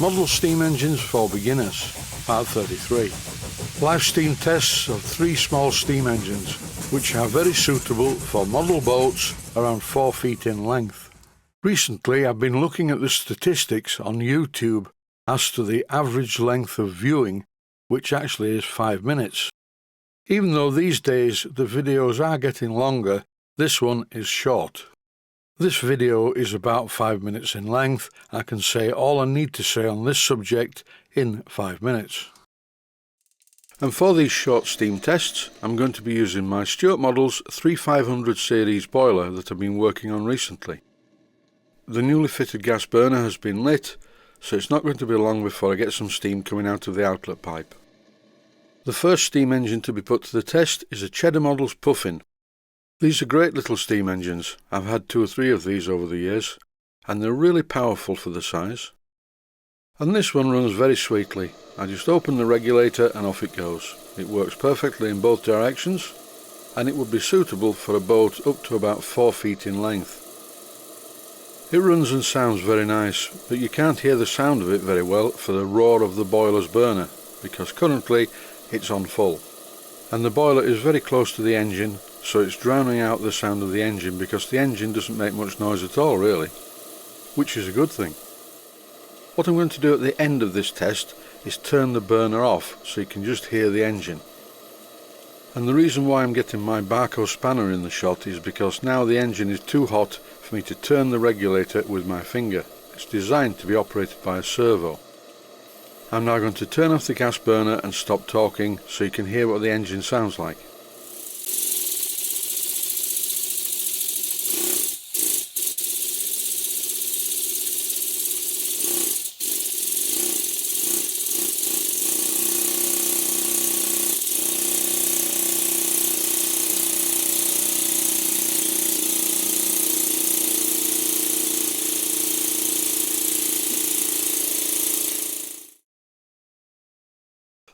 Model Steam Engines for Beginners, Part 33. Live steam tests of 3 small steam engines, which are very suitable for model boats around 4 feet in length. Recently I've been looking at the statistics on YouTube as to the average length of viewing, which actually is 5 minutes. Even though these days the videos are getting longer, this one is short. This video is about 5 minutes in length. I can say all I need to say on this subject in 5 minutes. And for these short steam tests, I'm going to be using my Stuart Models 3500 series boiler that I've been working on recently. The newly fitted gas burner has been lit, so it's not going to be long before I get some steam coming out of the outlet pipe. The first steam engine to be put to the test is a Cheddar Models Puffin. These are great little steam engines. I've had 2 or 3 of these over the years, and they're really powerful for the size. And this one runs very sweetly. I just open the regulator and off it goes. It works perfectly in both directions, and it would be suitable for a boat up to about 4 feet in length. It runs and sounds very nice, but you can't hear the sound of it very well for the roar of the boiler's burner, because currently it's on full. And the boiler is very close to the engine, so it's drowning out the sound of the engine, because the engine doesn't make much noise at all really, which is a good thing. What I'm going to do at the end of this test is turn the burner off so you can just hear the engine. And the reason why I'm getting my Barco spanner in the shot is because now the engine is too hot for me to turn the regulator with my finger. It's designed to be operated by a servo. I'm now going to turn off the gas burner and stop talking so you can hear what the engine sounds like.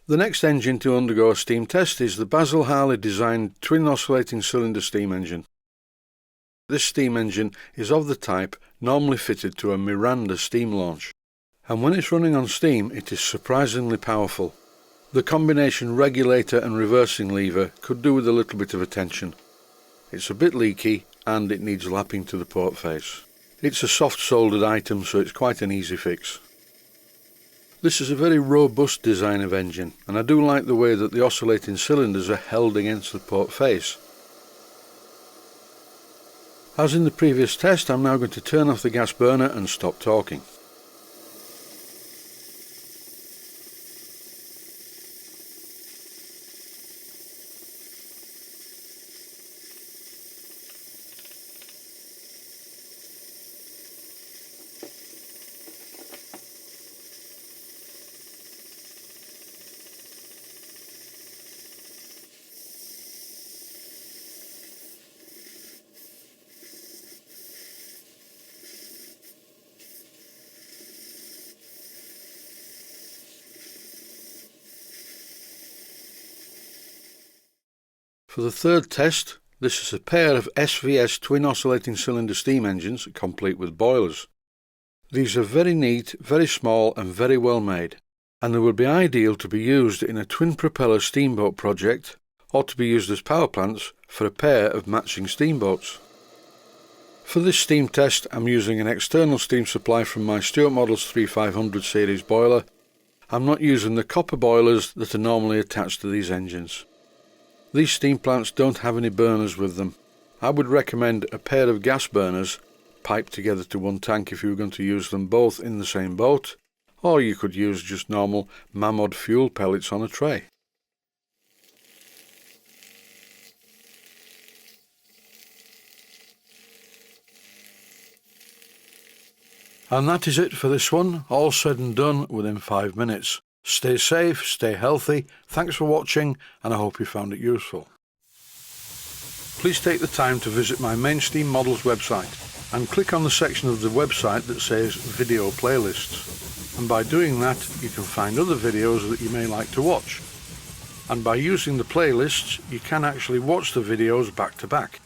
The next engine to undergo a steam test is the Basil Harley designed twin oscillating cylinder steam engine. This steam engine is of the type normally fitted to a Miranda steam launch, and when it's running on steam it is surprisingly powerful. The combination regulator and reversing lever could do with a little bit of attention. It's a bit leaky and it needs lapping to the port face. It's a soft soldered item, so it's quite an easy fix. This is a very robust design of engine, and I do like the way that the oscillating cylinders are held against the port face. As in the previous test, I'm now going to turn off the gas burner and stop talking. For the third test, this is a pair of SVS twin oscillating cylinder steam engines complete with boilers. These are very neat, very small and very well made, and they would be ideal to be used in a twin propeller steamboat project or to be used as power plants for a pair of matching steamboats. For this steam test I'm using an external steam supply from my Stuart Models 3500 series boiler. I'm not using the copper boilers that are normally attached to these engines. These steam plants don't have any burners with them. I would recommend a pair of gas burners piped together to one tank if you were going to use them both in the same boat, or you could use just normal Mamod fuel pellets on a tray. And that is it for this one, all said and done within 5 minutes. Stay safe, stay healthy, thanks for watching, and I hope you found it useful. Please take the time to visit my Mainsteam Models website and click on the section of the website that says Video Playlists. And by doing that, you can find other videos that you may like to watch. And by using the playlists, you can actually watch the videos back to back.